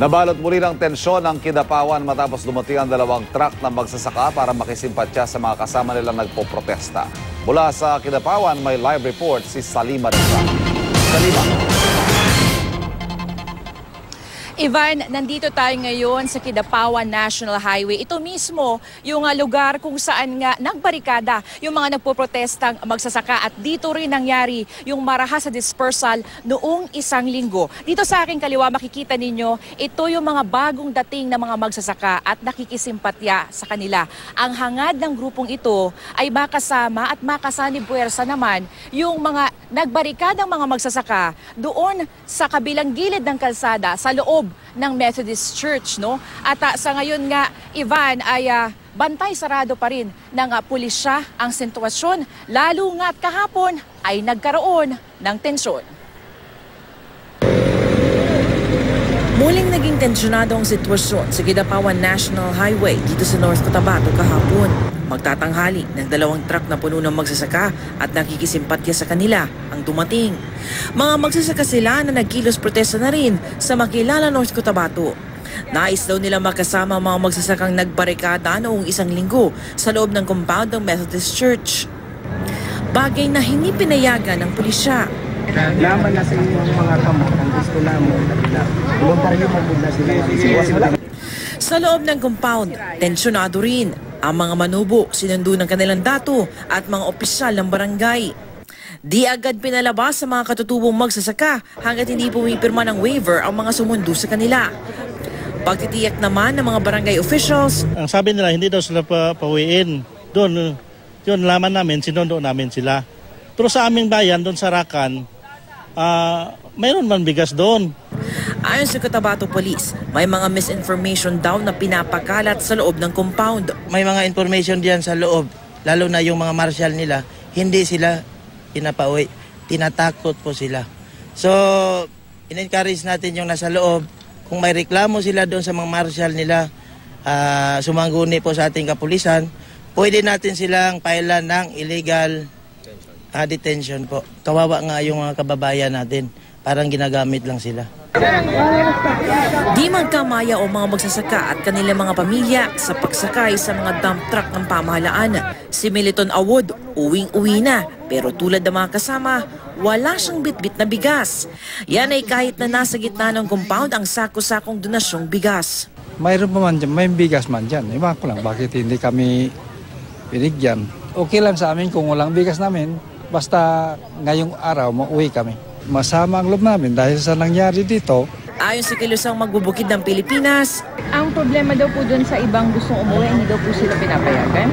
Nabalot muli ng tensyon ang Kidapawan matapos dumating ang dalawang truck na magsasaka para makisimpatya sa mga kasama nilang nagpoprotesta. Mula sa Kidapawan, may live report si Salima Reza. Salima. Ivan, nandito tayo ngayon sa Kidapawan National Highway. Ito mismo yung lugar kung saan nga nagbarikada yung mga nagpoprotestang magsasaka at dito rin nangyari yung marahas sa dispersal noong isang linggo. Dito sa aking kaliwa makikita ninyo, ito yung mga bagong dating na mga magsasaka at nakikisimpatya sa kanila. Ang hangad ng grupong ito ay makasama at makasanib puwersa naman yung mga nagbarikadang mga magsasaka doon sa kabilang gilid ng kalsada sa loob ng Methodist Church, no? At sa ngayon nga, Ivan, ay bantay sarado pa rin ng pulisya ang sitwasyon, lalo nga't kahapon ay nagkaroon ng tensyon. Muling naging tensyonado ang sitwasyon sa Kidapawan National Highway dito sa North Cotabato kahapon. Magtatanghali ng dalawang truck na puno ng magsasaka at nakikisimpatya sa kanila ang dumating. Mga magsasaka sila na nagkilos protesta na rin sa Makilala, North Cotabato. Nais daw nila makasama ang mga magsasakang nagbarikada noong isang linggo sa loob ng compound ng Methodist Church. Bagay na hindi pinayagan ng pulisya. Laman na sa inyong mga kamot ang gusto namin. Voluntaryo magpunta sila. Sa loob ng compound, tensyonado rin. Ang mga manubo sinundo ng kanilang dato at mga opisyal ng barangay. Di agad pinalabas sa mga katutubong magsasaka hanggat hindi pumipirma ng waiver ang mga sumundo sa kanila. Pagtitiyak naman ng mga barangay officials. Ang sabi nila hindi daw sila pawiin. Doon, yun laman namin, sinundo namin sila. Pero sa aming bayan, doon sa Rakan, mayroon man bigas doon. Ayon sa Cotabato Police, may mga misinformation daw na pinapakalat sa loob ng compound. May mga information diyan sa loob, lalo na yung mga marshal nila, hindi sila pinapauwi, tinatakot po sila. So, in-encourage natin yung nasa loob, kung may reklamo sila doon sa mga marshal nila, sumangguni po sa ating kapulisan, pwede natin silang pailan ng illegal detention po. Kawawa nga yung mga kababayan natin, parang ginagamit lang sila. Di magkamaya o mga magsasaka at kanilang mga pamilya sa pagsakay sa mga dump truck ng pamahalaan. Si Militon Awod, uwing-uwi na, pero tulad ng mga kasama, wala siyang bitbit na bigas. Yan ay kahit na nasa gitna ng compound ang sako-sakong donasyong bigas. Mayroon pa man dyan, may bigas man dyan. Iba ko lang, bakit hindi kami binigyan? Okay lang sa amin kung walang bigas namin, basta ngayong araw mauwi kami. Masama ang loob namin dahil sa nangyari dito. Ayon sa kilusang magbubukid ng Pilipinas, ang problema daw po dun sa ibang gustong umuwi, hindi daw po sila pinapayagan?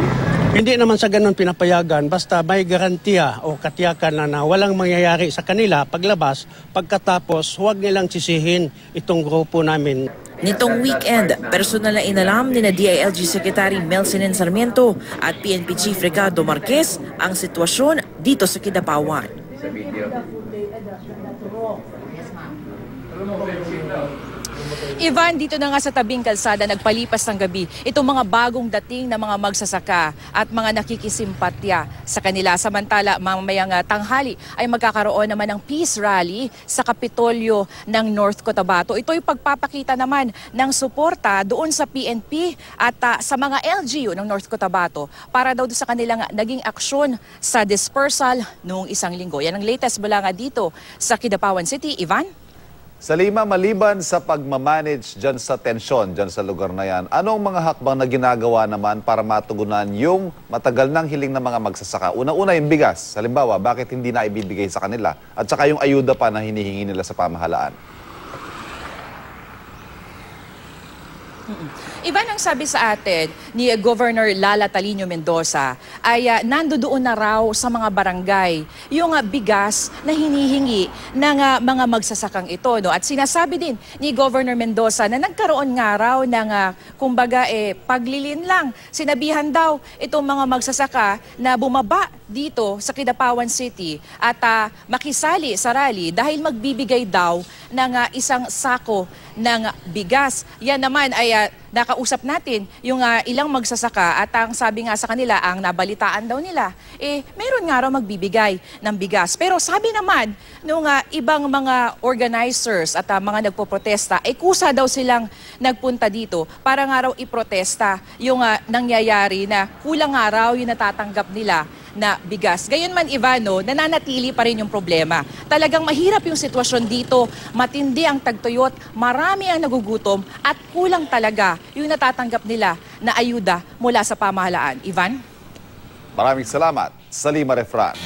Hindi naman sa ganun pinapayagan, basta may garantiya o katiyakan na walang mangyayari sa kanila paglabas, pagkatapos huwag nilang sisihin itong grupo namin. Nitong weekend, personal na inalam ni DILG Secretary Melcinen Sarmiento at PNP Chief Ricardo Marquez ang sitwasyon dito sa Kidapawan. Ivan, dito na nga sa tabing kalsada nagpalipas ng gabi itong mga bagong dating na mga magsasaka at mga nakikisimpatya sa kanila. Samantala, mamayang tanghali ay magkakaroon naman ng peace rally sa Kapitolyo ng North Cotabato. Ito ay pagpapakita naman ng suporta doon sa PNP at sa mga LGU ng North Cotabato para daw sa kanilang naging aksyon sa dispersal noong isang linggo. Yan ang latest mula nga dito sa Kidapawan City. Ivan? Salima, maliban sa pagmamanage dyan sa tensyon dyan sa lugar na yan, anong mga hakbang na ginagawa naman para matugunan yung matagal ng hiling ng mga magsasaka? Una-una yung bigas. Halimbawa, bakit hindi na ibibigay sa kanila? At saka yung ayuda pa na hinihingi nila sa pamahalaan. Iba nang sabi sa atin ni Governor Lala Talino Mendoza ay nandoon na raw sa mga barangay yung bigas na hinihingi ng mga magsasakang ito. No? At sinasabi din ni Governor Mendoza na nagkaroon nga raw ng kumbaga paglilin lang. Sinabihan daw itong mga magsasaka na bumaba dito sa Kidapawan City at makisali sa rally dahil magbibigay daw ng isang sako ng bigas. Yan naman ay Kaya nakausap natin yung ilang magsasaka at ang sabi nga sa kanila, ang nabalitaan daw nila, meron nga raw magbibigay ng bigas. Pero sabi naman nung ibang mga organizers at mga nagpoprotesta, kusa daw silang nagpunta dito para nga raw iprotesta yung nangyayari na kulang nga raw yung natatanggap nila na bigas. Gayunman, Ivano, nananatili pa rin yung problema. Talagang mahirap yung sitwasyon dito, matindi ang tagtuyot, marami ang nagugutom at kulang talaga yung natatanggap nila na ayuda mula sa pamahalaan. Ivan? Maraming salamat, Salima Refran.